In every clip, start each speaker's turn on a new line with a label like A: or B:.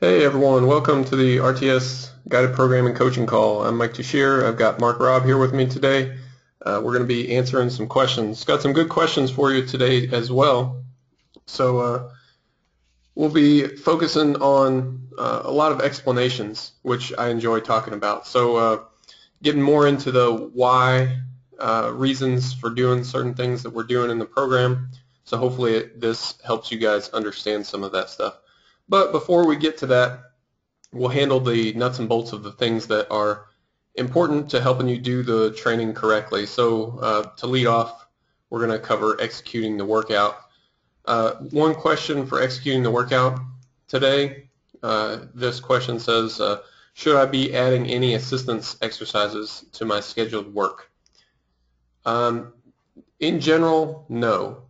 A: Hey everyone, welcome to the RTS Guided Programming Coaching Call. I'm Mike Tushir. I've got Mark Robb here with me today. We're going to be answering some questions. Got some good questions for you today as well. So we'll be focusing on a lot of explanations, which I enjoy talking about. So getting more into the why reasons for doing certain things that we're doing in the program. So hopefully this helps you guys understand some of that stuff. But before we get to that, we'll handle the nuts and bolts of the things that are important to helping you do the training correctly. So to lead off, we're going to cover executing the workout. One question for executing the workout today. This question says, should I be adding any assistance exercises to my scheduled work? In general, no.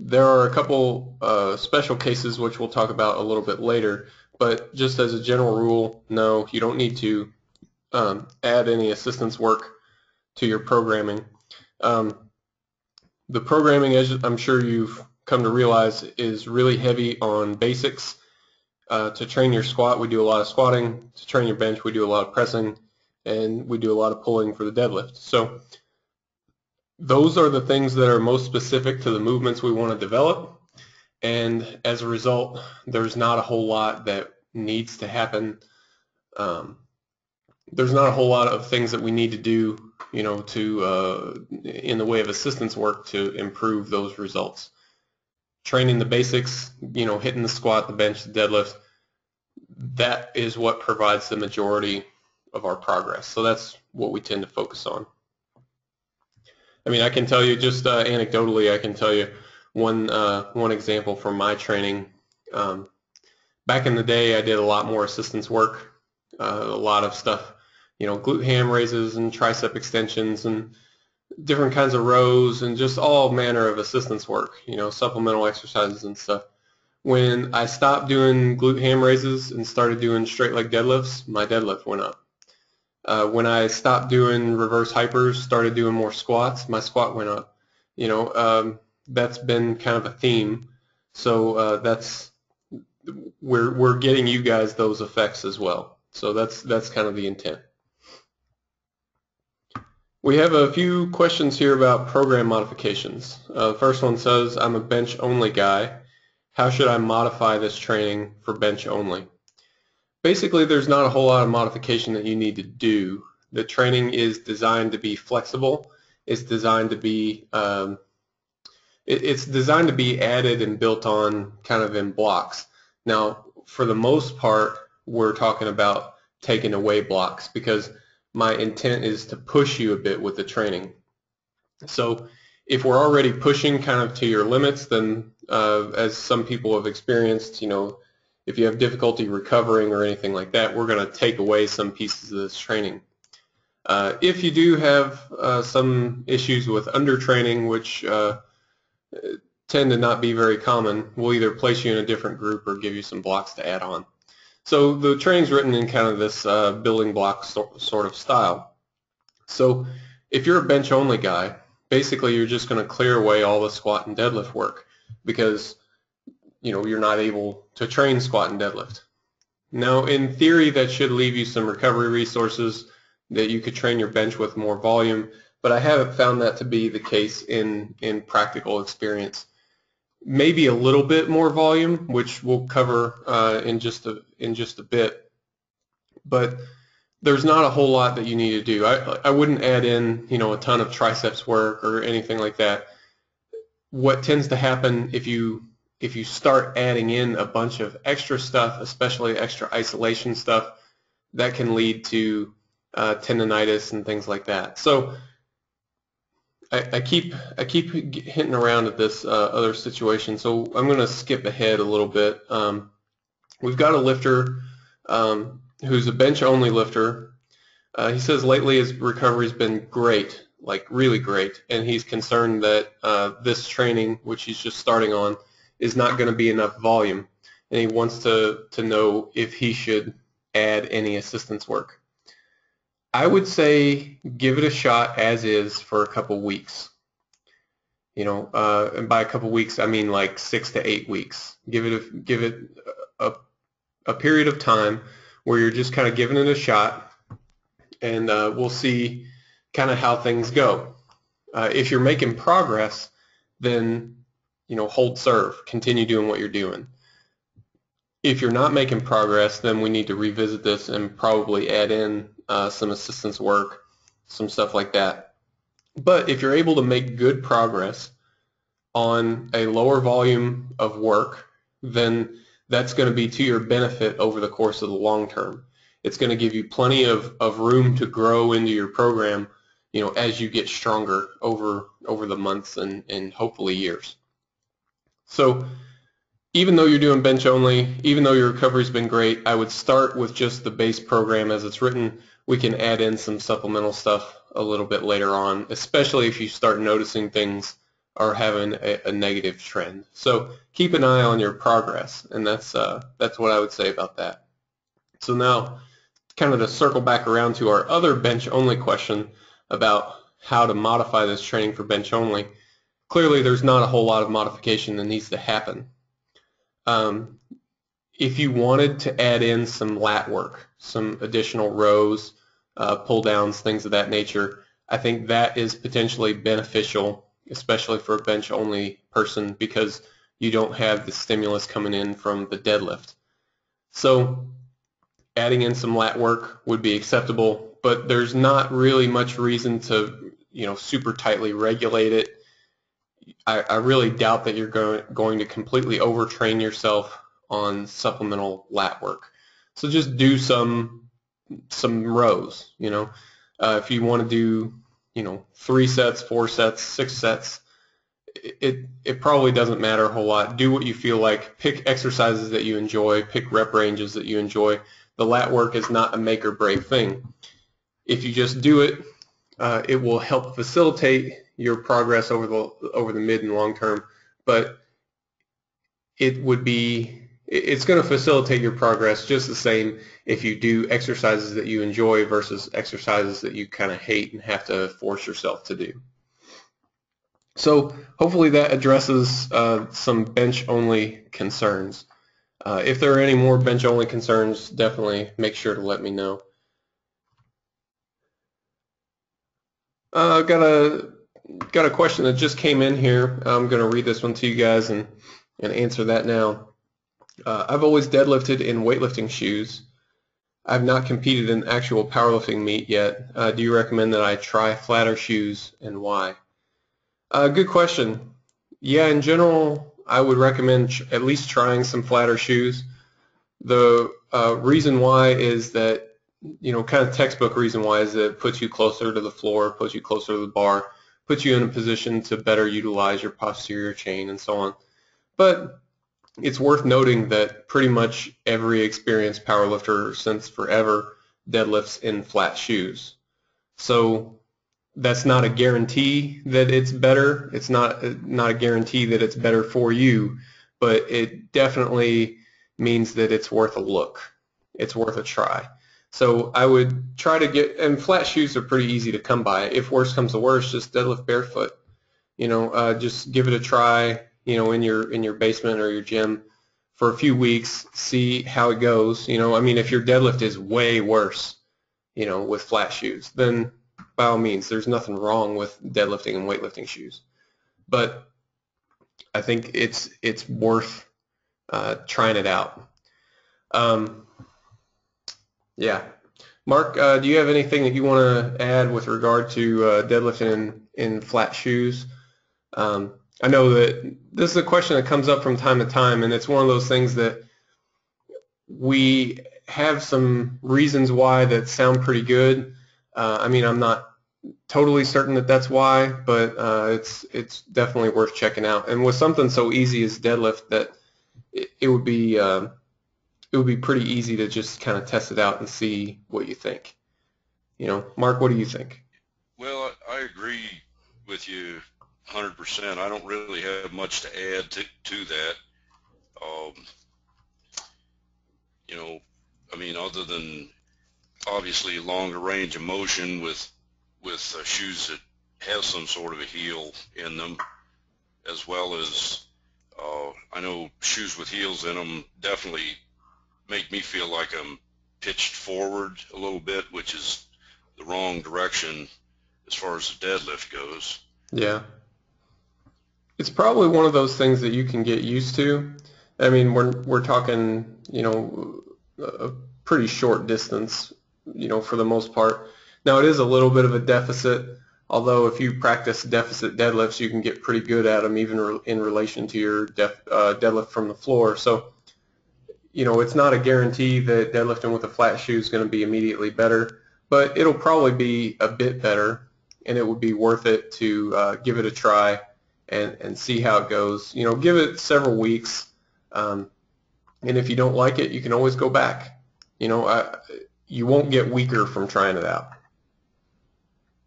A: There are a couple special cases which we'll talk about a little bit later, but just as a general rule, no, you don't need to add any assistance work to your programming. The programming, as I'm sure you've come to realize, is really heavy on basics. To train your squat, we do a lot of squatting. To train your bench, we do a lot of pressing, and we do a lot of pulling for the deadlift. So those are the things that are most specific to the movements we want to develop, and as a result, there's not a whole lot that needs to happen. There's not a whole lot of things that we need to do, to in the way of assistance work to improve those results. Training the basics, hitting the squat, the bench, the deadlift, that is what provides the majority of our progress. So that's what we tend to focus on. I mean, I can tell you just anecdotally, I can tell you one example from my training. Back in the day, I did a lot more assistance work, a lot of stuff, glute ham raises and tricep extensions and different kinds of rows and just all manner of assistance work, supplemental exercises and stuff. When I stopped doing glute ham raises and started doing straight leg deadlifts, my deadlift went up. When I stopped doing reverse hypers, started doing more squats, my squat went up. That's been kind of a theme. So we're getting you guys those effects as well. So that's kind of the intent. We have a few questions here about program modifications. The first one says, I'm a bench only guy. How should I modify this training for bench only? Basically, there's not a whole lot of modification that you need to do. The training is designed to be flexible. It's designed to be it's designed to be added and built on kind of in blocks. Now, for the most part, we're talking about taking away blocks because my intent is to push you a bit with the training. So if we're already pushing kind of to your limits, then as some people have experienced, if you have difficulty recovering or anything like that, we're going to take away some pieces of this training. If you do have some issues with undertraining, which tend to not be very common, we'll either place you in a different group or give you some blocks to add on. So the training's written in kind of this building block sort of style. So if you're a bench only guy, basically you're just going to clear away all the squat and deadlift work because you're not able to train squat and deadlift. Now, in theory, that should leave you some recovery resources that you could train your bench with more volume, but I haven't found that to be the case in practical experience. Maybe a little bit more volume, which we'll cover in just a bit, but there's not a whole lot that you need to do. I wouldn't add in a ton of triceps work or anything like that. What tends to happen if you start adding in a bunch of extra stuff, especially extra isolation stuff, that can lead to tendonitis and things like that. So I keep hinting around at this other situation, so I'm going to skip ahead a little bit. We've got a lifter who's a bench-only lifter. He says lately his recovery's been great, like really great, and he's concerned that this training, which he's just starting on, is not going to be enough volume, and he wants to know if he should add any assistance work. I would say give it a shot as is for a couple weeks. And by a couple weeks I mean like 6 to 8 weeks. Give it a a period of time where you're just kind of giving it a shot, and we'll see kind of how things go. If you're making progress, then hold serve, continue doing what you're doing. If you're not making progress, then we need to revisit this and probably add in some assistance work, some stuff like that. But if you're able to make good progress on a lower volume of work, then that's going to be to your benefit over the course of the long term. It's going to give you plenty of room to grow into your program, as you get stronger over the months and hopefully years. So even though you're doing bench only, even though your recovery's been great, I would start with just the base program as it's written. We can add in some supplemental stuff a little bit later on, especially if you start noticing things are having a negative trend. So keep an eye on your progress, and that's what I would say about that. So now, kind of to circle back around to our other bench only question about how to modify this training for bench only, clearly there's not a whole lot of modification that needs to happen. If you wanted to add in some lat work, some additional rows, pull downs, things of that nature, I think that is potentially beneficial, especially for a bench only person, because you don't have the stimulus coming in from the deadlift. So adding in some lat work would be acceptable, but there's not really much reason to super tightly regulate it. I really doubt that you're going to completely overtrain yourself on supplemental lat work. So just do some rows. If you want to do 3 sets, 4 sets, 6 sets, it probably doesn't matter a whole lot. Do what you feel like. Pick exercises that you enjoy. Pick rep ranges that you enjoy. The lat work is not a make or break thing. If you just do it, it will help facilitate your progress over the mid and long term, but it's going to facilitate your progress just the same if you do exercises that you enjoy versus exercises that you kind of hate and have to force yourself to do. So hopefully that addresses some bench-only concerns. If there are any more bench-only concerns, definitely make sure to let me know. Got a question that just came in here. I'm going to read this one to you guys and answer that now. I've always deadlifted in weightlifting shoes. I've not competed in actual powerlifting meet yet. Do you recommend that I try flatter shoes, and why? Good question. Yeah, in general, I would recommend at least trying some flatter shoes. The reason why is that, kind of textbook reason why is that it puts you closer to the floor, puts you closer to the bar, puts you in a position to better utilize your posterior chain and so on. But it's worth noting that pretty much every experienced powerlifter since forever deadlifts in flat shoes. So that's not a guarantee that it's better. It's not a guarantee that it's better for you, but it definitely means that it's worth a look. It's worth a try. So I would try to and flat shoes are pretty easy to come by. If worse comes to worse, just deadlift barefoot. Just give it a try, in your basement or your gym for a few weeks, see how it goes. If your deadlift is way worse, with flat shoes, then by all means, there's nothing wrong with deadlifting and weightlifting shoes. But I think it's worth trying it out. Yeah. Mark, do you have anything that you want to add with regard to deadlifting in flat shoes? I know that this is a question that comes up from time to time, and it's one of those things that we have some reasons why that sound pretty good. I'm not totally certain that that's why, but it's definitely worth checking out. And with something so easy as deadlift, that it would be pretty easy to just kind of test it out and see what you think. Mark, what do you think?
B: Well, I agree with you 100%. I don't really have much to add to that. Other than obviously longer range of motion with shoes that have some sort of a heel in them, as well as I know shoes with heels in them definitely make me feel like I'm pitched forward a little bit, which is the wrong direction as far as the deadlift goes.
A: Yeah. It's probably one of those things that you can get used to. I mean, we're talking, a pretty short distance, for the most part. Now, it is a little bit of a deficit, although if you practice deficit deadlifts, you can get pretty good at them, even in relation to your deadlift from the floor. So, it's not a guarantee that deadlifting with a flat shoe is going to be immediately better, but it'll probably be a bit better, and it would be worth it to give it a try and see how it goes. Give it several weeks, and if you don't like it, you can always go back. You won't get weaker from trying it out,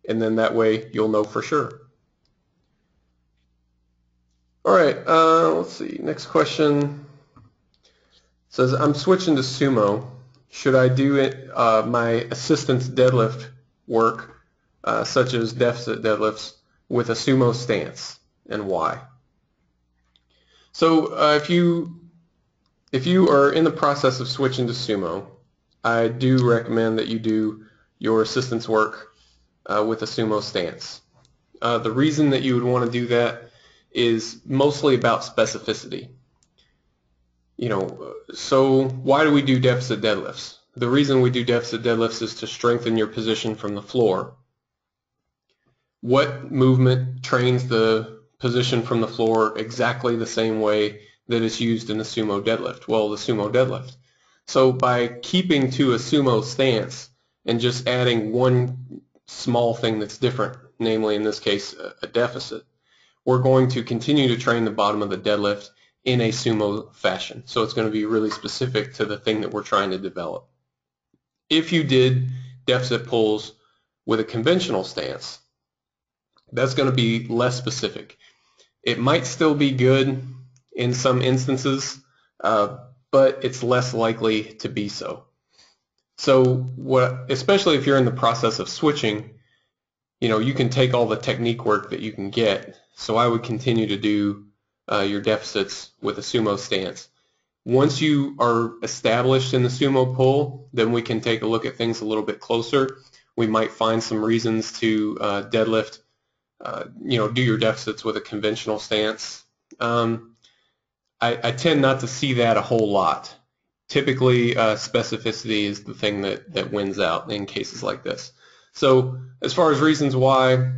A: and then that way you'll know for sure. All right, let's see. Next question says, I'm switching to sumo. Should I do my assistance deadlift work, such as deficit deadlifts, with a sumo stance, and why? So if you are in the process of switching to sumo, I do recommend that you do your assistance work with a sumo stance. The reason that you would want to do that is mostly about specificity. So why do we do deficit deadlifts? The reason we do deficit deadlifts is to strengthen your position from the floor. What movement trains the position from the floor exactly the same way that it's used in the sumo deadlift? Well, the sumo deadlift. So by keeping to a sumo stance and just adding one small thing that's different, namely in this case a deficit, we're going to continue to train the bottom of the deadlift in a sumo fashion. So it's going to be really specific to the thing that we're trying to develop. If you did deficit pulls with a conventional stance, that's going to be less specific. It might still be good in some instances, but it's less likely to be so. So especially if you're in the process of switching, you can take all the technique work that you can get. So I would continue to do your deficits with a sumo stance. Once you are established in the sumo pull, then we can take a look at things a little bit closer. We might find some reasons to deadlift, do your deficits with a conventional stance. I tend not to see that a whole lot. Typically, specificity is the thing that wins out in cases like this. So as far as reasons why,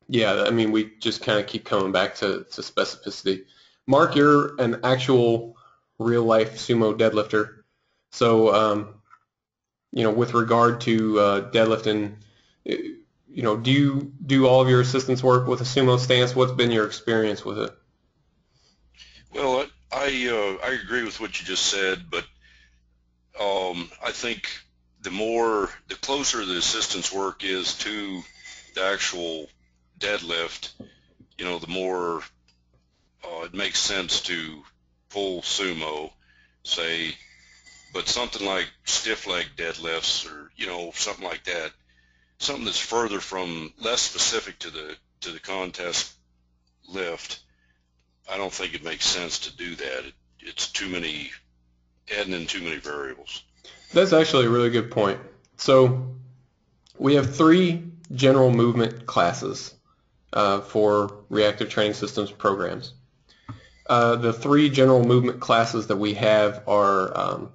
A: yeah, I mean, we just kind of keep coming back to specificity. Mark, you're an actual real-life sumo deadlifter. So, with regard to deadlifting, do you do all of your assistance work with a sumo stance? What's been your experience with it?
B: Well, I agree with what you just said, but I think the closer the assistance work is to the actual deadlift, the more it makes sense to pull sumo, say, but something like stiff leg deadlifts or something like that, something that's less specific to the contest lift, I don't think it makes sense to do that. It's adding in too many variables.
A: That's actually a really good point. So we have 3 general movement classes for reactive training systems programs. The 3 general movement classes that we have are,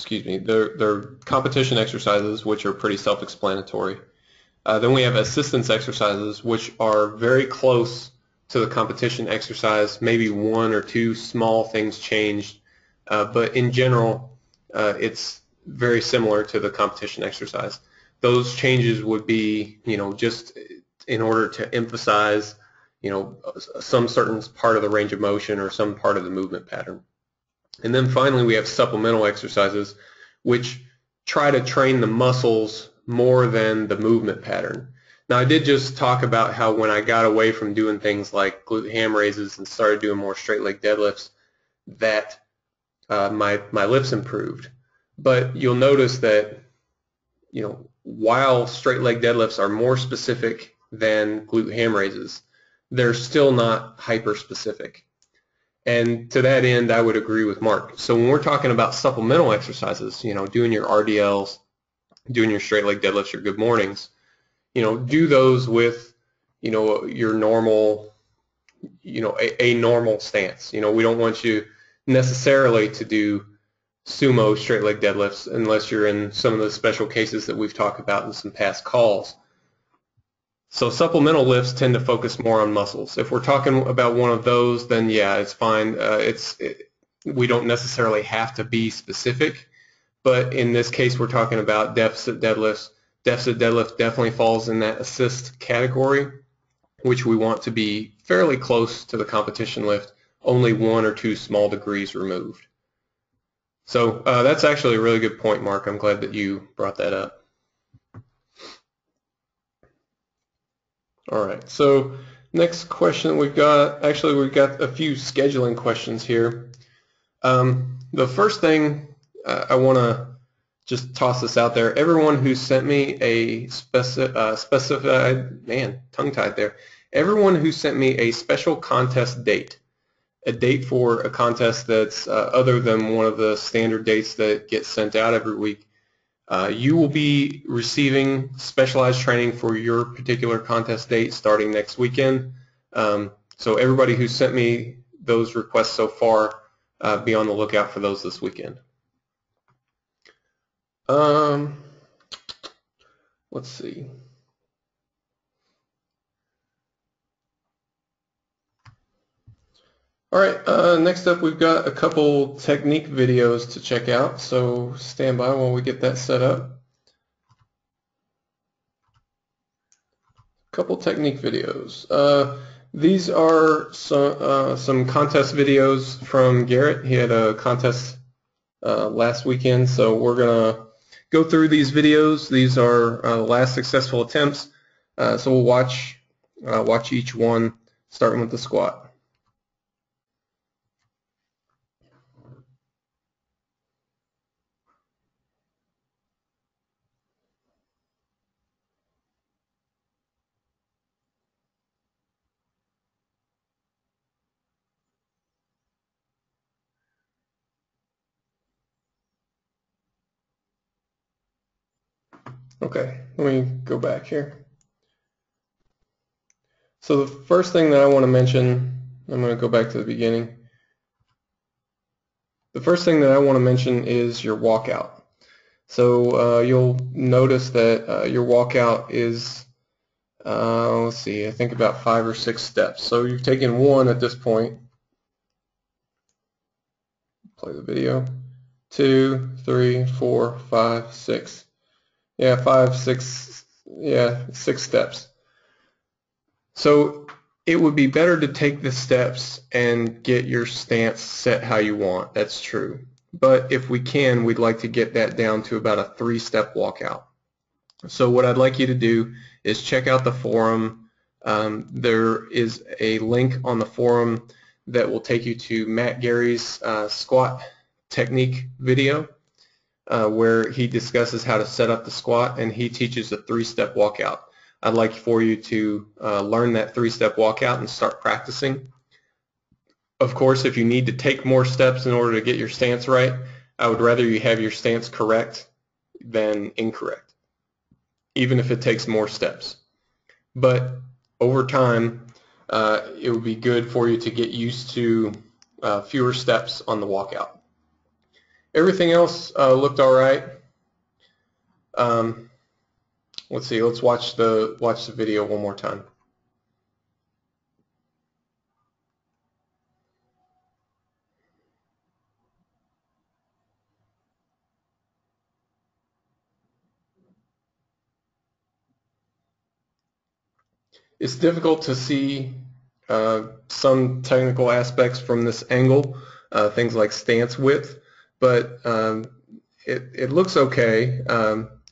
A: they're competition exercises, which are pretty self-explanatory. Then we have assistance exercises, which are very close to the competition exercise, maybe 1 or 2 small things changed, but in general, it's very similar to the competition exercise. Those changes would be, just in order to emphasize, some certain part of the range of motion or some part of the movement pattern. And then finally, we have supplemental exercises, which try to train the muscles more than the movement pattern. Now, I did just talk about how when I got away from doing things like glute ham raises and started doing more straight leg deadlifts, that my lifts improved. But you'll notice that, while straight leg deadlifts are more specific than glute ham raises, they're still not hyper specific. And to that end, I would agree with Mark. So when we're talking about supplemental exercises, doing your RDLs, doing your straight leg deadlifts, your good mornings, do those with, your normal, a normal stance. We don't want you necessarily to do sumo straight leg deadlifts unless you're in some of the special cases that we've talked about in some past calls. So supplemental lifts tend to focus more on muscles. If we're talking about one of those, then yeah, it's fine. We don't necessarily have to be specific, but in this case, we're talking about deficit deadlifts. Deficit deadlift definitely falls in that assist category, which we want to be fairly close to the competition lift, only 1 or 2 small degrees removed. So that's actually a really good point, Mark. I'm glad that you brought that up. All right, so next question we've got a few scheduling questions here. The first thing I want to just toss this out there. Everyone who sent me a Everyone who sent me a special contest date, a date for a contest that's other than one of the standard dates that get sent out every week, you will be receiving specialized training for your particular contest date starting next weekend. So everybody who sent me those requests so far, be on the lookout for those this weekend. Let's see. All right, next up we've got a couple technique videos to check out, so stand by while we get that set up. Couple technique videos. These are some contest videos from Garrett. He had a contest last weekend, so we're going to go through these videos. These are last successful attempts, so we'll watch each one, starting with the squat. Okay, let me go back here. So the first thing that I want to mention, I'm going to go back to the beginning. The first thing that I want to mention is your walkout. So you'll notice that your walkout is, let's see, I think about 5 or 6 steps. So you've taken 1 at this point. Play the video. 2, 3, 4, 5, 6. Yeah, 5, 6. Yeah, 6 steps. So it would be better to take the steps and get your stance set how you want. That's true. But if we can, we'd like to get that down to about a 3-step walkout. So what I'd like you to do is check out the forum. There is a link on the forum that will take you to Matt Gary's squat technique video where he discusses how to set up the squat, and he teaches a 3-step walkout. I'd like for you to learn that 3-step walkout and start practicing. Of course, if you need to take more steps in order to get your stance right, I would rather you have your stance correct than incorrect, even if it takes more steps. But over time, it would be good for you to get used to fewer steps on the walkout. Everything else looked all right. Let's see. Let's watch the video one more time. It's difficult to see some technical aspects from this angle, things like stance width, but it looks okay.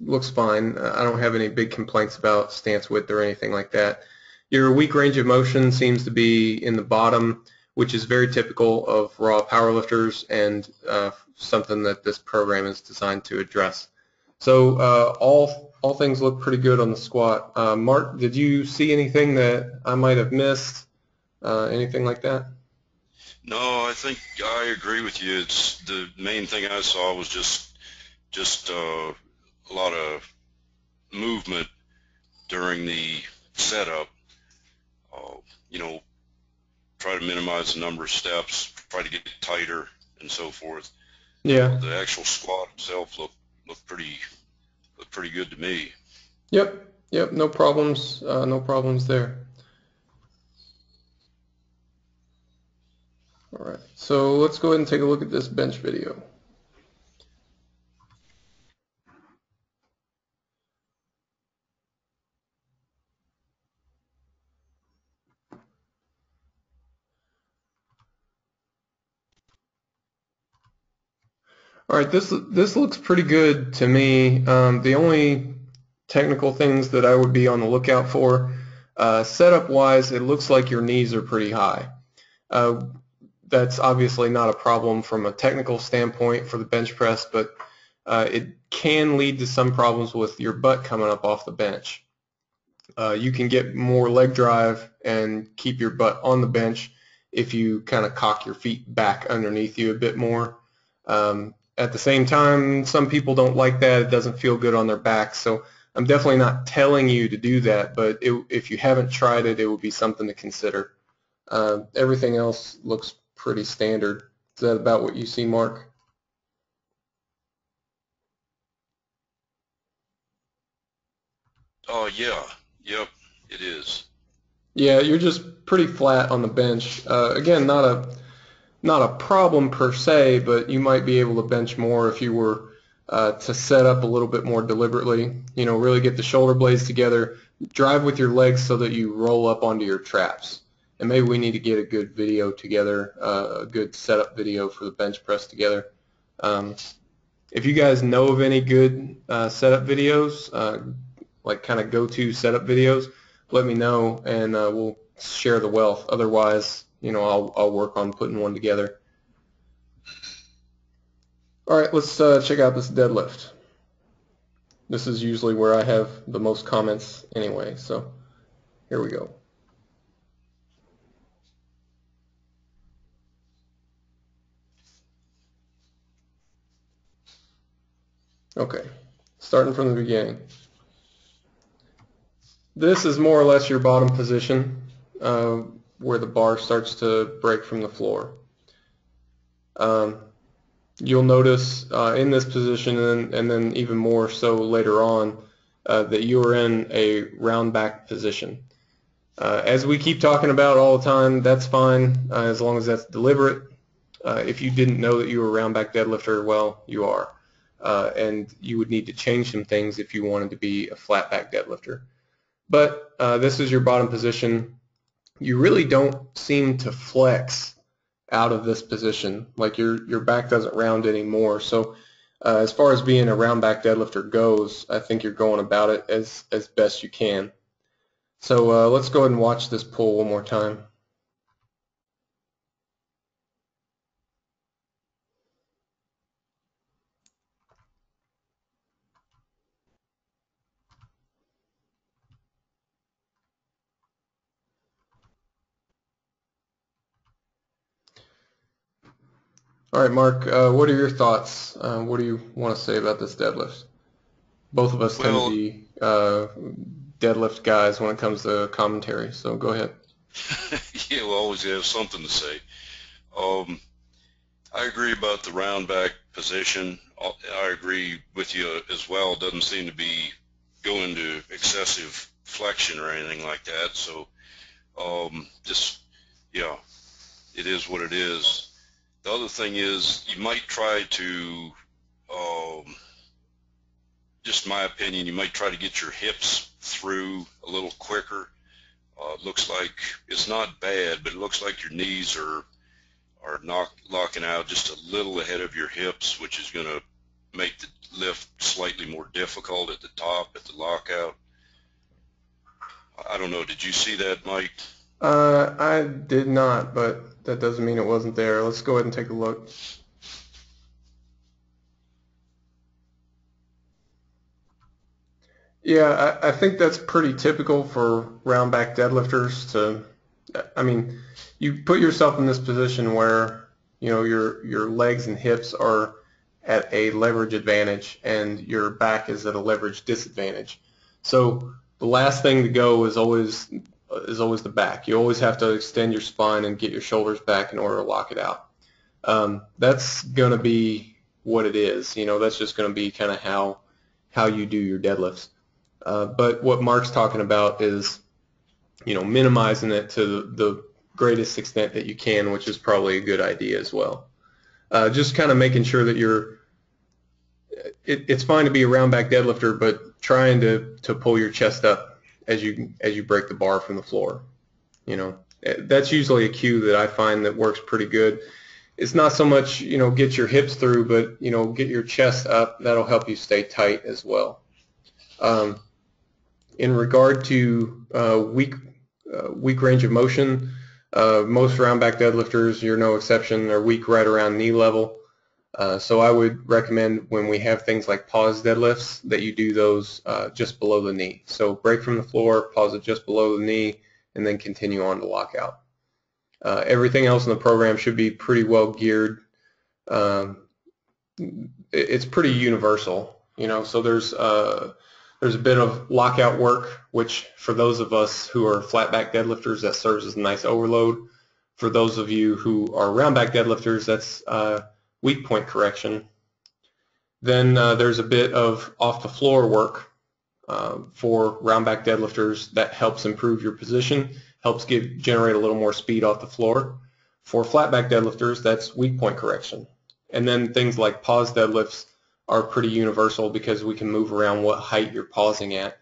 A: Looks fine. I don't have any big complaints about stance width or anything like that. Your weak range of motion seems to be in the bottom, which is very typical of raw powerlifters and something that this program is designed to address. So all things look pretty good on the squat. Mark, did you see anything that I might have missed? Anything like that?
B: No, I think I agree with you. It's the main thing I saw was just a lot of movement during the setup. Uh, you know, try to minimize the number of steps, try to get tighter, and so forth.
A: Yeah.
B: The actual squat itself looked pretty good to me.
A: Yep. Yep. No problems. No problems there. All right. So let's go ahead and take a look at this bench video. All right. This looks pretty good to me. The only technical things that I would be on the lookout for, setup wise, it looks like your knees are pretty high. Uh, that's obviously not a problem from a technical standpoint for the bench press, but it can lead to some problems with your butt coming up off the bench. You can get more leg drive and keep your butt on the bench if you kind of cock your feet back underneath you a bit more. At the same time, some people don't like that. It doesn't feel good on their back. So I'm definitely not telling you to do that, but if you haven't tried it, it would be something to consider. Everything else looks pretty standard. Is that about what you see, Mark?
B: Oh yeah, yep, it is.
A: Yeah, you're just pretty flat on the bench. Again, not a problem per se, but you might be able to bench more if you were to set up a little bit more deliberately. You know, really get the shoulder blades together, drive with your legs so that you roll up onto your traps. And maybe we need to get a good video together, a good setup video for the bench press together. Um, if you guys know of any good setup videos, like kind of go-to setup videos, let me know and we'll share the wealth. Otherwise, you know, I'll work on putting one together. All right, let's check out this deadlift. This is usually where I have the most comments anyway, so here we go. Okay, starting from the beginning. This is more or less your bottom position where the bar starts to break from the floor. Um, you'll notice in this position and then even more so later on that you are in a round back position. As we keep talking about all the time, that's fine as long as that's deliberate. If you didn't know that you were a round back deadlifter, well, you are. And you would need to change some things if you wanted to be a flat back deadlifter. But this is your bottom position. You really don't seem to flex out of this position. Like your back doesn't round anymore. So as far as being a round back deadlifter goes, I think you're going about it as best you can. So let's go ahead and watch this pull one more time. All right, Mark, what are your thoughts? What do you want to say about this deadlift? Both of us tend to
B: Well,
A: be deadlift guys when it comes to commentary, so go ahead.
B: yeah, we'll always have something to say. Um, I agree about the round back position. I agree with you as well. It doesn't seem to be going to excessive flexion or anything like that. So just, yeah, it is what it is. The other thing is you might try to, um, just my opinion, you might try to get your hips through a little quicker. It looks like it's not bad, but it looks like your knees are locking out just a little ahead of your hips, which is going to make the lift slightly more difficult at the top, at the lockout. I don't know. Did you see that, Mike?
A: I did not, but that doesn't mean it wasn't there. Let's go ahead and take a look. Yeah, I think that's pretty typical for round back deadlifters to I mean, you put yourself in this position where, your legs and hips are at a leverage advantage and your back is at a leverage disadvantage. So the last thing to go is always the back. You always have to extend your spine and get your shoulders back in order to lock it out. That's going to be what it is. That's just going to be kind of how you do your deadlifts. But what Mark's talking about is, minimizing it to the greatest extent that you can, which is probably a good idea as well. Just kind of making sure that it's fine to be a round back deadlifter, but trying to pull your chest up as you break the bar from the floor. That's usually a cue that I find that works pretty good. It's not so much, get your hips through, but, get your chest up. That'll help you stay tight as well. In regard to weak range of motion, most round back deadlifters, you're no exception, are weak right around knee level. So I would recommend when we have things like pause deadlifts that you do those just below the knee. So break from the floor, pause it just below the knee, and then continue on to lockout. Everything else in the program should be pretty well geared. It's pretty universal, so there's a bit of lockout work, which for those of us who are flat back deadlifters, that serves as a nice overload. For those of you who are round back deadlifters, that's weak point correction. Then there's a bit of off the floor work for round back deadlifters that helps improve your position, helps generate a little more speed off the floor. For flat back deadlifters, that's weak point correction. And then things like pause deadlifts are pretty universal because we can move around what height you're pausing at.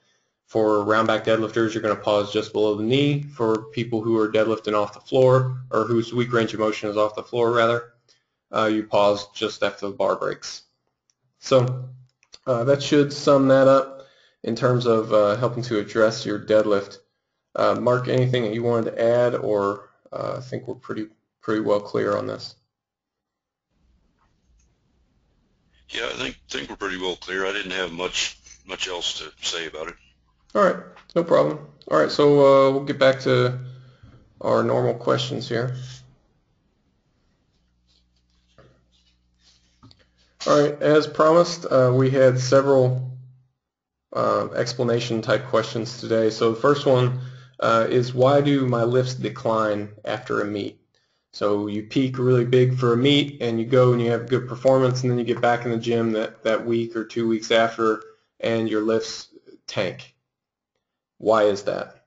A: For round back deadlifters, you're going to pause just below the knee. For people who are deadlifting off the floor, or whose weak range of motion is off the floor rather, you pause just after the bar breaks. So that should sum that up in terms of helping to address your deadlift. Mark, anything that you wanted to add, or I think we're pretty well clear on this?
B: Yeah, I think we're pretty well clear. I didn't have much else to say about it.
A: All right, no problem. All right, so we'll get back to our normal questions here. All right, as promised, we had several explanation type questions today. So the first one is, why do my lifts decline after a meet? So you peak really big for a meet and you go and you have good performance, and then you get back in the gym that week or 2 weeks after and your lifts tank. Why is that?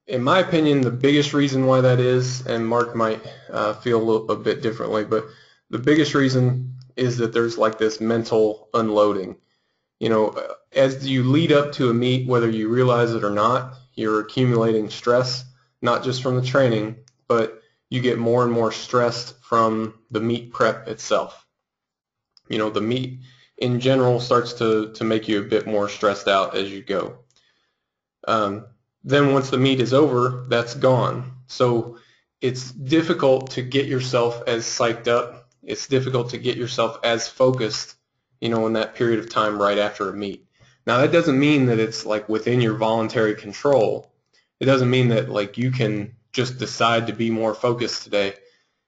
A: In my opinion, the biggest reason why that is, and Mark might feel a bit differently, but the biggest reason is that there's like this mental unloading. As you lead up to a meet, whether you realize it or not, you're accumulating stress, not just from the training, but you get more and more stressed from the meet prep itself. The meet in general starts to make you a bit more stressed out as you go. Then once the meet is over, that's gone. So it's difficult to get yourself as psyched up. It's difficult to get yourself as focused, in that period of time right after a meet. Now that doesn't mean that it's like within your voluntary control. It doesn't mean that like you can just decide to be more focused today.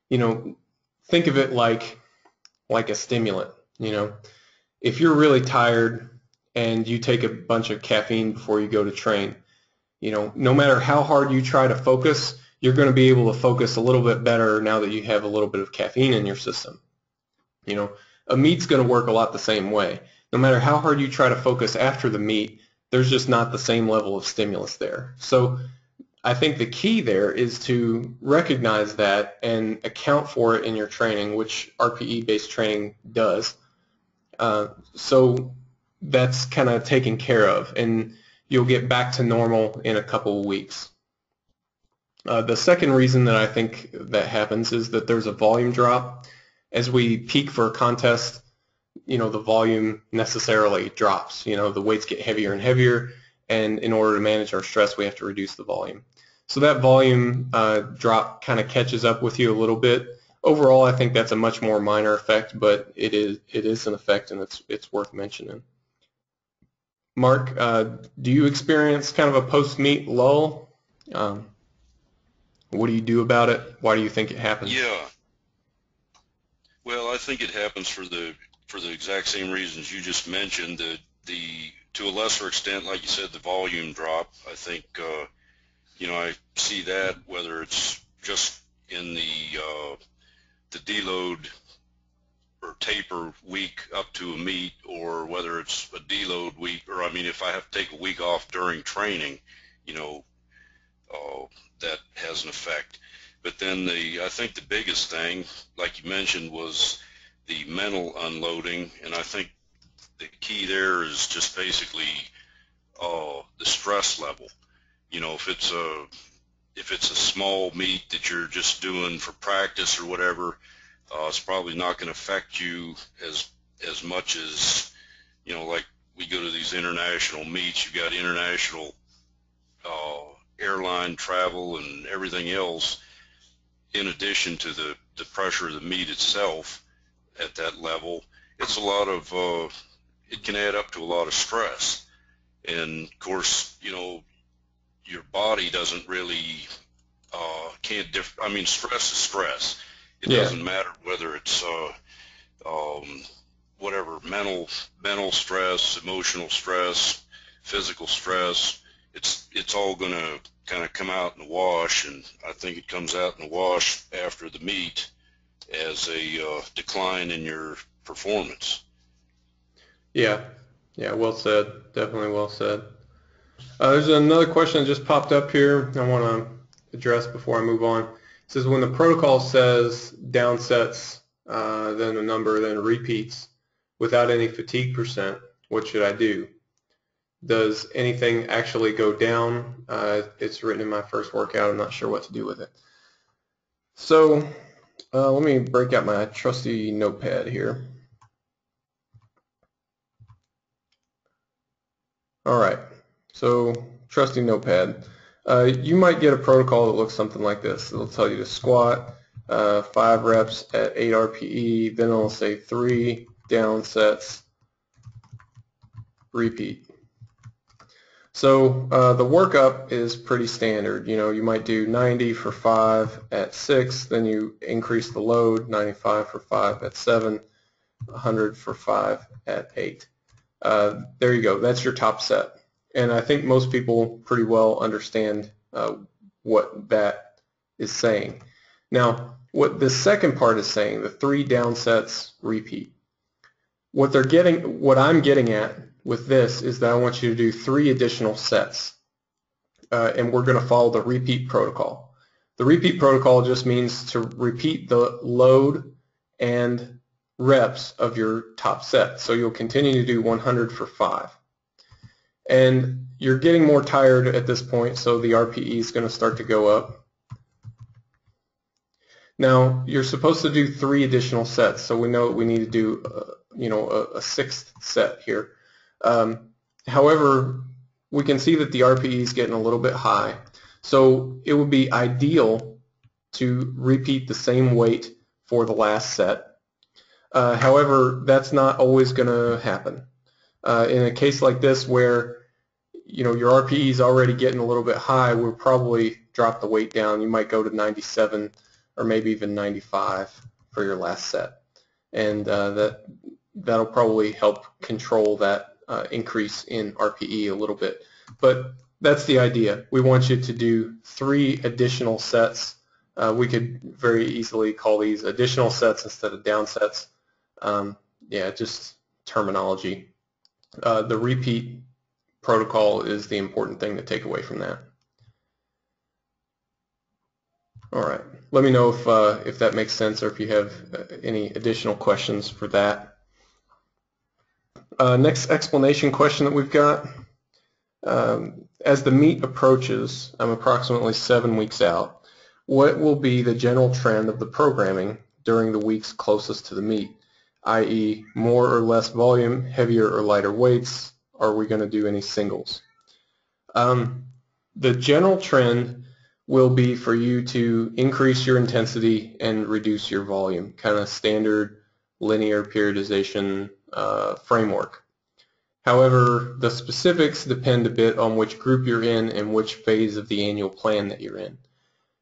A: Think of it like a stimulant. If you're really tired and you take a bunch of caffeine before you go to train, no matter how hard you try to focus, you're going to be able to focus a little bit better now that you have a little bit of caffeine in your system. A meet's going to work a lot the same way. No matter how hard you try to focus after the meet, there's just not the same level of stimulus there. So I think the key there is to recognize that and account for it in your training, which RPE-based training does. So that's kind of taken care of, and you'll get back to normal in a couple of weeks. The second reason that I think that happens is that there's a volume drop. As we peak for a contest, the volume necessarily drops. The weights get heavier and heavier, and in order to manage our stress, we have to reduce the volume. So that volume drop kind of catches up with you a little bit. Overall, I think that's a much more minor effect, but it is an effect, and it's worth mentioning. Mark, do you experience kind of a post-meet lull? What do you do about it? Why do you think it happens?
B: Yeah. Well, I think it happens for the exact same reasons you just mentioned. The to a lesser extent, like you said, the volume drop. I think I see that whether it's just in the deload or taper week up to a meet, or whether it's a deload week, or I mean, if I have to take a week off during training, you know, that has an effect. But then I think the biggest thing, like you mentioned, was the mental unloading, and I think the key there is just basically the stress level. If it's a small meet that you're just doing for practice or whatever, it's probably not going to affect you as much as like we go to these international meets. You've got international airline travel and everything else, in addition to the pressure of the meet itself at that level. It's a lot of it can add up to a lot of stress, and of course your body doesn't really I mean, stress is stress. It
A: Yeah.
B: doesn't matter whether it's whatever, mental stress, emotional stress, physical stress. It's all going to kind of come out in the wash, and I think it comes out in the wash after the meet as a decline in your performance.
A: Yeah. Yeah, well said. Definitely well said. There's another question that just popped up here I want to address before I move on. It says when the protocol says down sets, then a number, then repeats, without any fatigue percent, what should I do? Does anything actually go down? It's written in my first workout. I'm not sure what to do with it. So let me break out my trusty notepad here. All right, so trusty notepad. You might get a protocol that looks something like this. It'll tell you to squat 5 reps at 8 RPE, then it'll say 3 down sets, repeat. So the workup is pretty standard. You might do 90 for 5 at 6, then you increase the load, 95 for 5 at 7, 100 for 5 at 8. There you go. That's your top set. And I think most people pretty well understand what that is saying. Now, what the second part is saying, the 3 down sets, repeat. What I'm getting at with this is that I want you to do 3 additional sets, and we're going to follow the repeat protocol. The repeat protocol just means to repeat the load and reps of your top set. So you'll continue to do 100 for 5. And you're getting more tired at this point, so the RPE is going to start to go up. Now, you're supposed to do 3 additional sets, so we know we need to do a 6th set here. However, we can see that the RPE is getting a little bit high, so it would be ideal to repeat the same weight for the last set. However, that's not always going to happen. In a case like this where your RPE is already getting a little bit high, we'll probably drop the weight down. You might go to 97 or maybe even 95 for your last set, and that'll probably help control that increase in RPE a little bit. But that's the idea. We want you to do 3 additional sets. We could very easily call these additional sets instead of down sets. Yeah, just terminology. The repeat protocol is the important thing to take away from that. All right. Let me know if that makes sense or if you have any additional questions for that. Next explanation question that we've got. As the meet approaches, I'm approximately 7 weeks out, what will be the general trend of the programming during the weeks closest to the meet, i.e. more or less volume, heavier or lighter weights? Are we going to do any singles? The general trend will be for you to increase your intensity and reduce your volume, kind of standard linear periodization framework. However, the specifics depend a bit on which group you're in and which phase of the annual plan that you're in.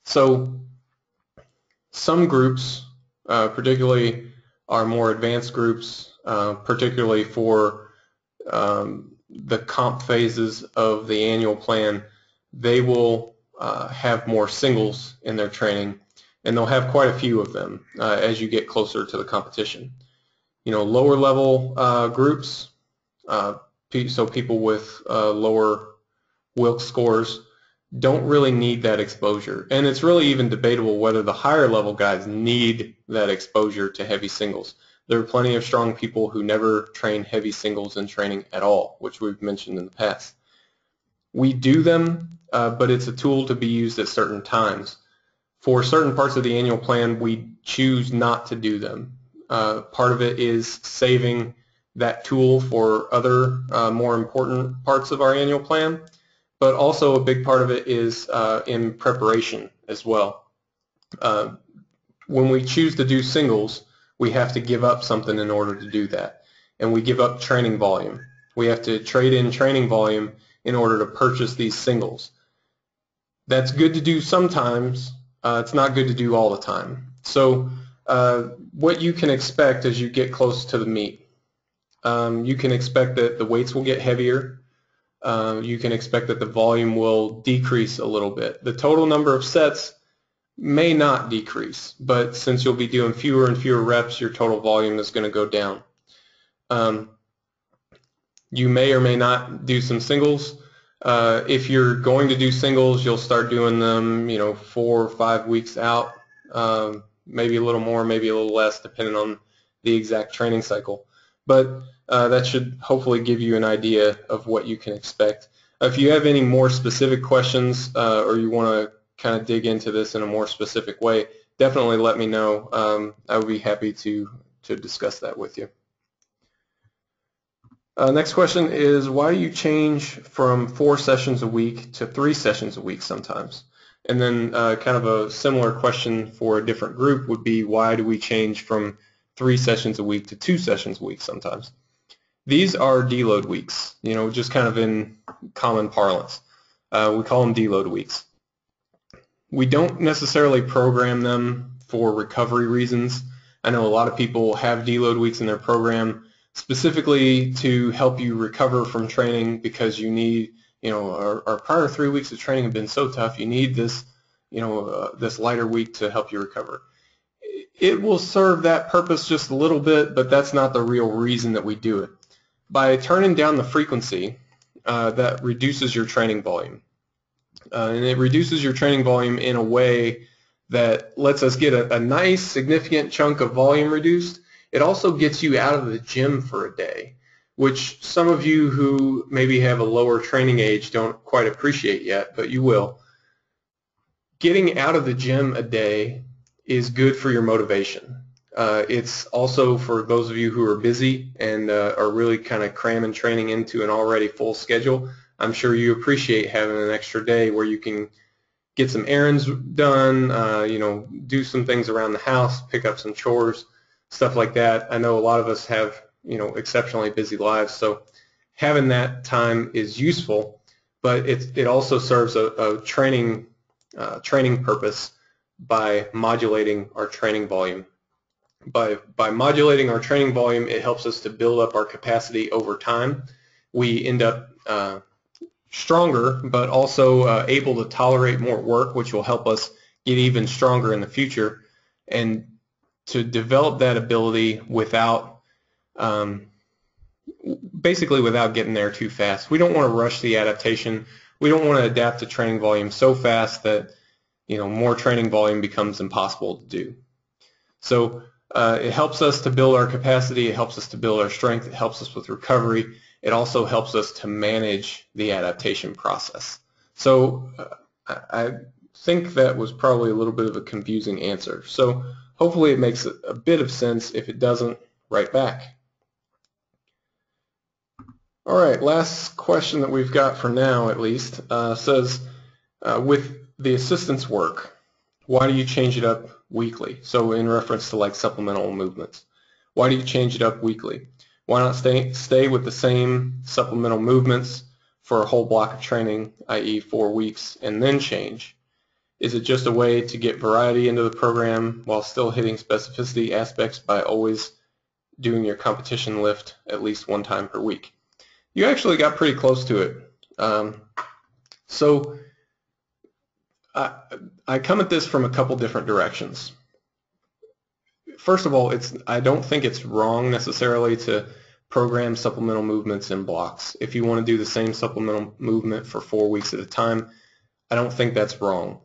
A: So some groups, particularly our more advanced groups, particularly for the comp phases of the annual plan, they will have more singles in their training, and they'll have quite a few of them as you get closer to the competition. Lower level groups, so people with lower Wilks scores, don't really need that exposure. And it's really even debatable whether the higher level guys need that exposure to heavy singles. There are plenty of strong people who never train heavy singles in training at all, which we've mentioned in the past. We do them, but it's a tool to be used at certain times. For certain parts of the annual plan, we choose not to do them. Part of it is saving that tool for other more important parts of our annual plan, but also a big part of it is in preparation as well. When we choose to do singles, we have to give up something in order to do that, and we give up training volume. We have to trade in training volume in order to purchase these singles. That's good to do sometimes. It's not good to do all the time. So what you can expect as you get close to the meet, you can expect that the weights will get heavier. You can expect that the volume will decrease a little bit. The total number of sets may not decrease, but since you'll be doing fewer and fewer reps, your total volume is going to go down. You may or may not do some singles. If you're going to do singles, you'll start doing them, 4 or 5 weeks out, maybe a little more, maybe a little less, depending on the exact training cycle. But that should hopefully give you an idea of what you can expect. If you have any more specific questions or you want to kind of dig into this in a more specific way, definitely let me know. I would be happy to discuss that with you. Next question is, why do you change from 4 sessions a week to 3 sessions a week sometimes? And then kind of a similar question for a different group would be, why do we change from 3 sessions a week to 2 sessions a week sometimes? These are deload weeks, just kind of in common parlance. We call them deload weeks. We don't necessarily program them for recovery reasons. I know a lot of people have deload weeks in their program specifically to help you recover from training because you need, our prior 3 weeks of training have been so tough, you need this, this lighter week to help you recover. It will serve that purpose just a little bit, but that's not the real reason that we do it. By turning down the frequency, that reduces your training volume. And it reduces your training volume in a way that lets us get a nice significant chunk of volume reduced. It also gets you out of the gym for a day, which some of you who maybe have a lower training age don't quite appreciate yet, but you will. Getting out of the gym a day is good for your motivation. It's also for those of you who are busy and are really kind of cramming training into an already full schedule. I'm sure you appreciate having an extra day where you can get some errands done, do some things around the house, pick up some chores, stuff like that. I know a lot of us have, exceptionally busy lives, so having that time is useful, but it also serves a training purpose by modulating our training volume. By modulating our training volume, it helps us to build up our capacity over time. We end up stronger, but also able to tolerate more work, which will help us get even stronger in the future, and to develop that ability without basically without getting there too fast. We don't want to rush the adaptation. We don't want to adapt to training volume so fast that more training volume becomes impossible to do. So it helps us to build our capacity, it helps us to build our strength, it helps us with recovery. It also helps us to manage the adaptation process. So I think that was probably a little bit of a confusing answer. So hopefully it makes a bit of sense. If it doesn't, write back. All right, last question that we've got for now at least says, with the assistance work, why do you change it up weekly? So in reference to like supplemental movements. Why do you change it up weekly? Why not stay with the same supplemental movements for a whole block of training, i.e. 4 weeks, and then change? Is it just a way to get variety into the program while still hitting specificity aspects by always doing your competition lift at least one time per week? You actually got pretty close to it. So I come at this from a couple different directions. First of all, I don't think it's wrong necessarily to program supplemental movements in blocks. If you want to do the same supplemental movement for 4 weeks at a time, I don't think that's wrong.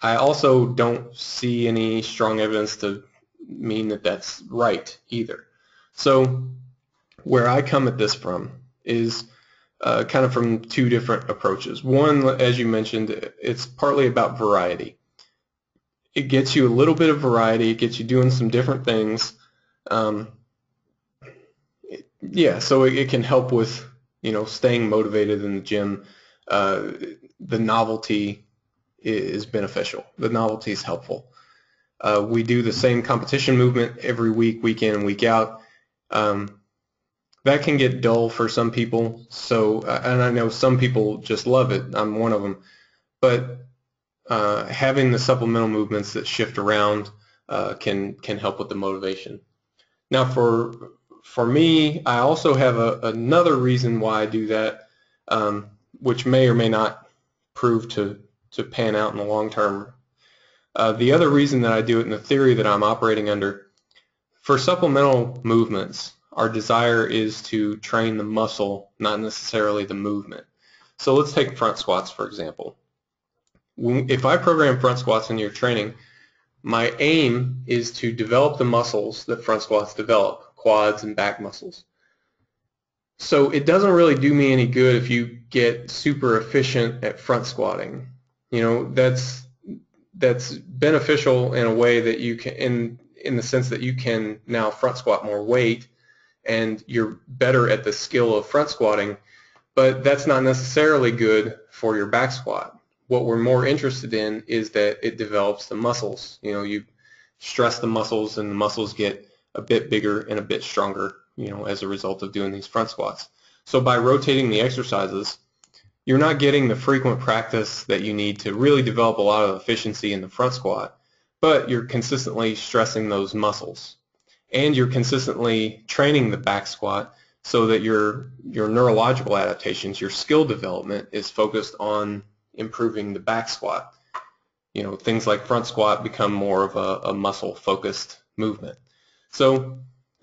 A: I also don't see any strong evidence to mean that that's right either. So where I come at this from is kind of from two different approaches. One, as you mentioned, it's partly about variety. It gets you a little bit of variety. It gets you doing some different things. Yeah, so it can help with, staying motivated in the gym. The novelty is beneficial. The novelty is helpful. We do the same competition movement every week, week in and week out. That can get dull for some people. So, and I know some people just love it. I'm one of them. But having the supplemental movements that shift around can help with the motivation. Now, for me, I also have another reason why I do that, which may or may not prove to pan out in the long term. The other reason that I do it in the theory that I'm operating under, for supplemental movements, our desire is to train the muscle, not necessarily the movement. So let's take front squats, for example. If I program front squats in your training, my aim is to develop the muscles that front squats develop, quads and back muscles. So it doesn't really do me any good if you get super efficient at front squatting. That's beneficial in a way that you can, in the sense that you can now front squat more weight and you're better at the skill of front squatting, but that's not necessarily good for your back squat. What we're more interested in is that it develops the muscles. You stress the muscles and the muscles get a bit bigger and a bit stronger, as a result of doing these front squats. So by rotating the exercises, you're not getting the frequent practice that you need to really develop a lot of efficiency in the front squat, but you're consistently stressing those muscles. And you're consistently training the back squat so that your neurological adaptations, your skill development is focused on improving the back squat. Things like front squat become more of a muscle-focused movement. So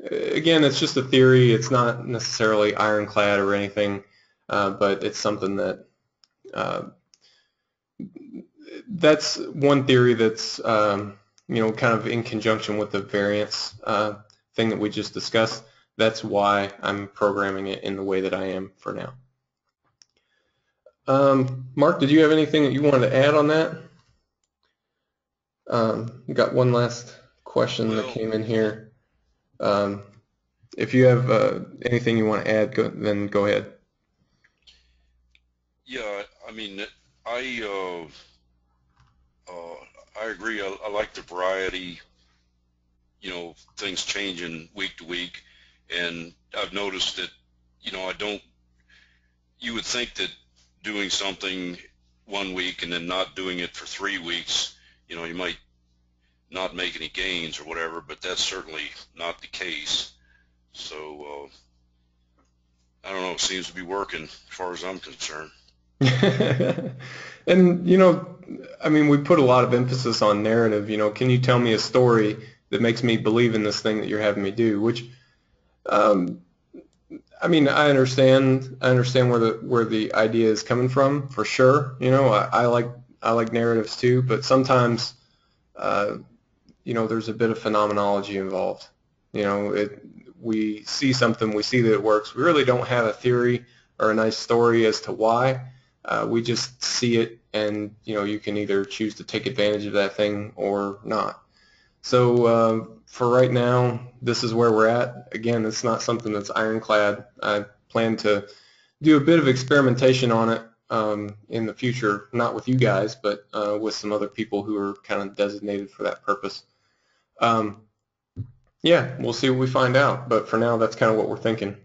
A: again, it's just a theory. It's not necessarily ironclad or anything, but it's something that that's one theory that's kind of in conjunction with the variance thing that we just discussed. That's why I'm programming it in the way that I am for now. Mark, did you have anything that you wanted to add on that? We got one last question that came in here. If you have anything you want to add, then go ahead.
B: Yeah, I mean, I agree. I like the variety. Things changing week to week, and I've noticed that, you would think that doing something 1 week and then not doing it for 3 weeks, you might not make any gains or whatever, but that's certainly not the case. So I don't know, it seems to be working as far as I'm concerned.
A: And I mean, we put a lot of emphasis on narrative. Can you tell me a story that makes me believe in this thing that you're having me do? Which, I mean, I understand where the idea is coming from, for sure. I like narratives too, but sometimes there's a bit of phenomenology involved. We see something, we see that it works. We really don't have a theory or a nice story as to why. We just see it, and you can either choose to take advantage of that thing or not. So for right now, this is where we're at. Again, it's not something that's ironclad. I plan to do a bit of experimentation on it in the future, not with you guys, but with some other people who are kind of designated for that purpose. Yeah, we'll see what we find out, but for now, that's kind of what we're thinking.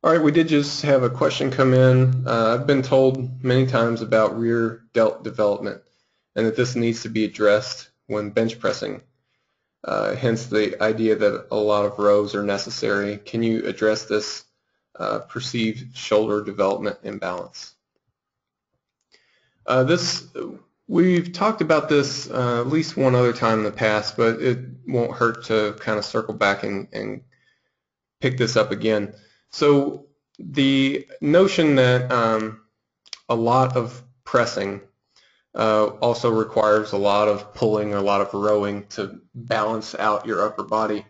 A: All right, we did just have a question come in. I've been told many times about rear delt development. and that this needs to be addressed when bench pressing. Hence the idea that a lot of rows are necessary. Can you address this perceived shoulder development imbalance? We've talked about this at least one other time in the past, but it won't hurt to kind of circle back and pick this up again. So the notion that a lot of pressing also requires a lot of pulling or a lot of rowing to balance out your upper body.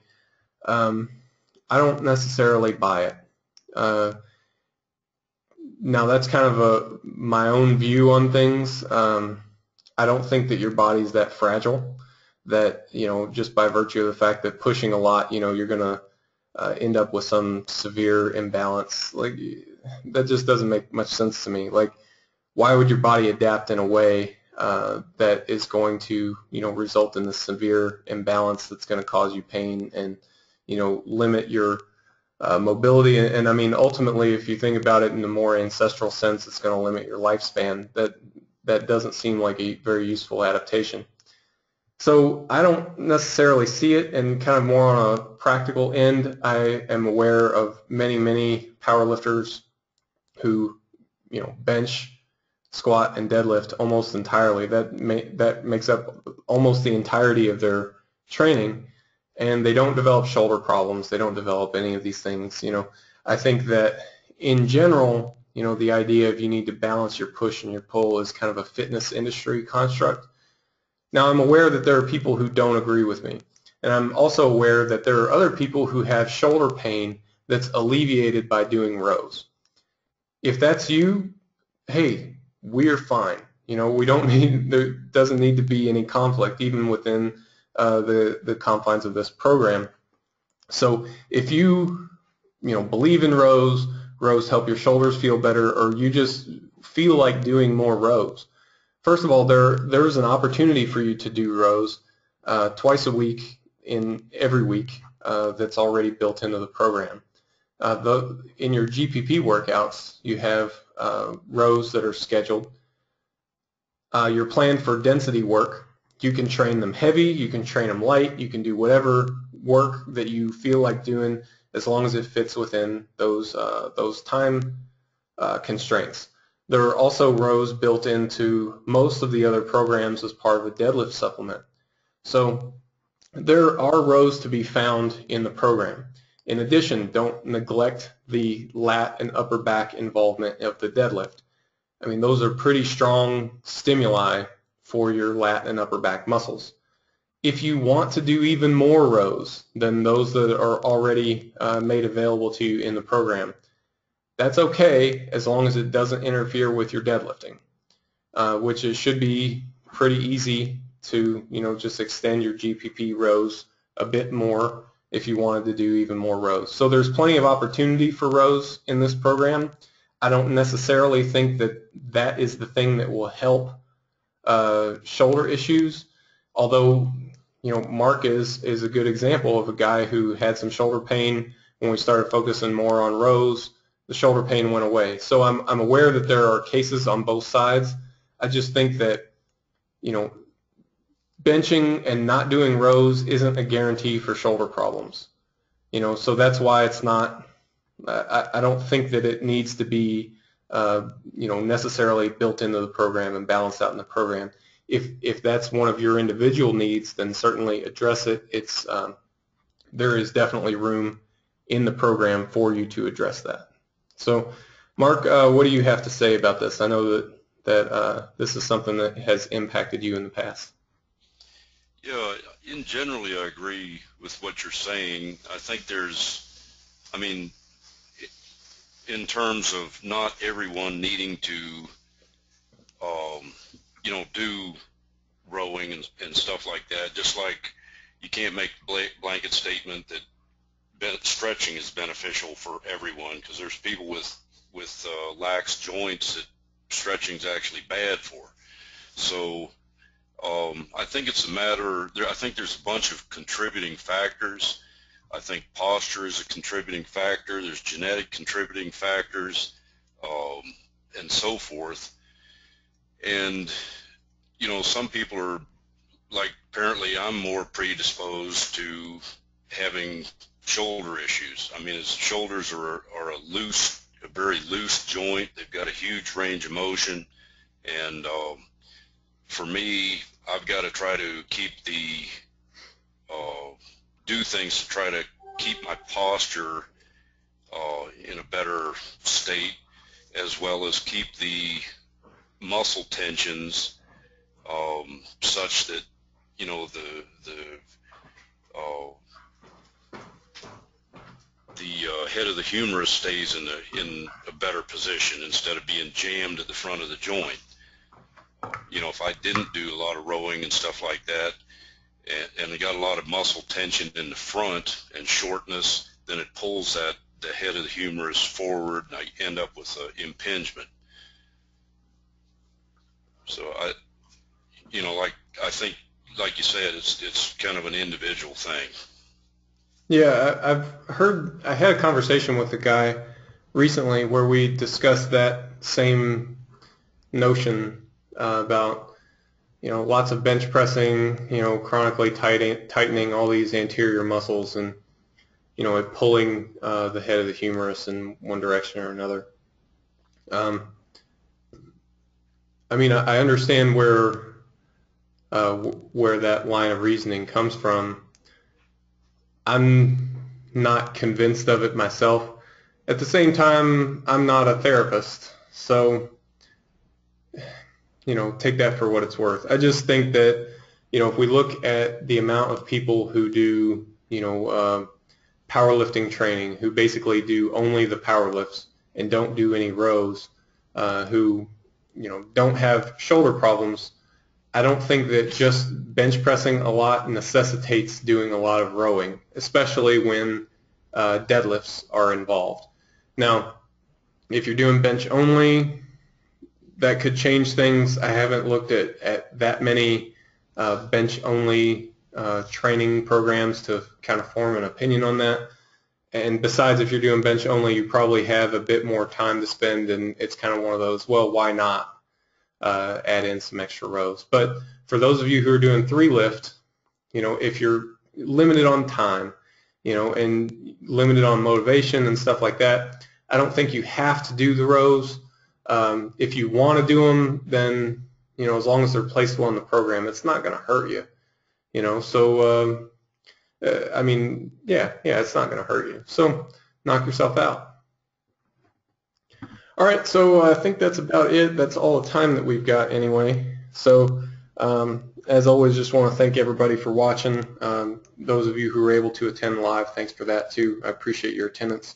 A: I don't necessarily buy it. Now that's kind of my own view on things. I don't think that your body's that fragile that, just by virtue of the fact that pushing a lot, you're going to end up with some severe imbalance. Like, that just doesn't make much sense to me. Like, why would your body adapt in a way that is going to, result in this severe imbalance that's going to cause you pain and, limit your mobility? And I mean, ultimately, if you think about it in a more ancestral sense, it's going to limit your lifespan. That doesn't seem like a very useful adaptation. So I don't necessarily see it, and kind of more on a practical end, I am aware of many powerlifters who, bench, squat, and deadlift almost entirely. That makes up almost the entirety of their training, and they don't develop shoulder problems. They don't develop any of these things. I think that in general, the idea of you need to balance your push and your pull is kind of a fitness industry construct. Now, I'm aware that there are people who don't agree with me, and I'm also aware that there are other people who have shoulder pain that's alleviated by doing rows. If that's you, hey, we're fine. We don't need, there doesn't need to be any conflict even within the confines of this program. So if you believe in rows help your shoulders feel better, or you just feel like doing more rows, first of all, there is an opportunity for you to do rows twice a week in every week that's already built into the program. In your GPP workouts, you have rows that are scheduled. Your plan for density work, you can train them heavy, you can train them light, you can do whatever work that you feel like doing as long as it fits within those time constraints. There are also rows built into most of the other programs as part of a deadlift supplement. So there are rows to be found in the program. In addition, don't neglect the lat and upper back involvement of the deadlift. I mean, those are pretty strong stimuli for your lat and upper back muscles. If you want to do even more rows than those that are already made available to you in the program, that's okay as long as it doesn't interfere with your deadlifting, which it should be pretty easy to, just extend your GPP rows a bit more if you wanted to do even more rows. So there's plenty of opportunity for rows in this program. I don't necessarily think that that is the thing that will help shoulder issues, although Mark is a good example of a guy who had some shoulder pain. When we started focusing more on rows, the shoulder pain went away. So I'm aware that there are cases on both sides. I just think that benching and not doing rows isn't a guarantee for shoulder problems. So that's why it's not. I don't think that it needs to be necessarily built into the program and balanced out in the program. If that's one of your individual needs, then certainly address it. There is definitely room in the program for you to address that. So, Mark, what do you have to say about this? I know that this is something that has impacted you in the past.
B: Yeah, in generally I agree with what you're saying. I think in terms of not everyone needing to, do rowing and stuff like that, just like you can't make a blanket statement that stretching is beneficial for everyone, because there's people with lax joints that stretching is actually bad for. So I think it's a matter, I think there's a bunch of contributing factors. I think posture is a contributing factor. There's genetic contributing factors, and so forth. And, you know, some people are, like, apparently I'm more predisposed to having shoulder issues. I mean, his shoulders are a very loose joint. They've got a huge range of motion, and for me, I've got to try to do things to try to keep my posture in a better state, as well as keep the muscle tensions such that, you know, the head of the humerus stays in a better position instead of being jammed at the front of the joint. You know, if I didn't do a lot of rowing and stuff like that, and I got a lot of muscle tension in the front and shortness, then it pulls the head of the humerus forward, and I end up with impingement. So I think, like you said, it's kind of an individual thing.
A: Yeah, I had a conversation with a guy recently where we discussed that same notion about, you know, lots of bench pressing, you know, chronically tightening all these anterior muscles, and, you know, it pulling the head of the humerus in one direction or another. I mean, I understand where that line of reasoning comes from. I'm not convinced of it myself. At the same time, I'm not a therapist, so, you know, take that for what it's worth. I just think that, you know, if we look at the amount of people who do, you know, powerlifting training, who basically do only the power lifts and don't do any rows, who, you know, don't have shoulder problems, I don't think that just bench pressing a lot necessitates doing a lot of rowing, especially when deadlifts are involved. Now, if you're doing bench only, that could change things. I haven't looked at that many bench only training programs to kind of form an opinion on that. And besides, if you're doing bench only, you probably have a bit more time to spend, and it's kind of one of those, well, why not add in some extra rows? But for those of you who are doing 3-lift, you know, if you're limited on time, you know, and limited on motivation and stuff like that, I don't think you have to do the rows. If you want to do them, then, you know, as long as they're placeable in the program, it's not going to hurt you, you know. So, I mean, yeah, it's not going to hurt you. So knock yourself out. All right, so I think that's about it. That's all the time that we've got anyway. So as always, just want to thank everybody for watching. Those of you who were able to attend live, thanks for that too. I appreciate your attendance.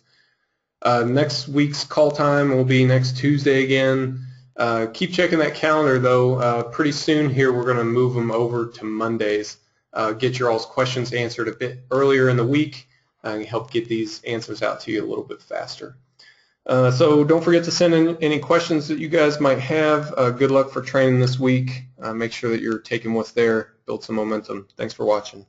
A: Next week's call time will be next Tuesday again. Keep checking that calendar though. Pretty soon here we're going to move them over to Mondays. Get your all's questions answered a bit earlier in the week and help get these answers out to you a little bit faster. So don't forget to send in any questions that you guys might have. Good luck for training this week. Make sure that you're taking what's there. Build some momentum. Thanks for watching.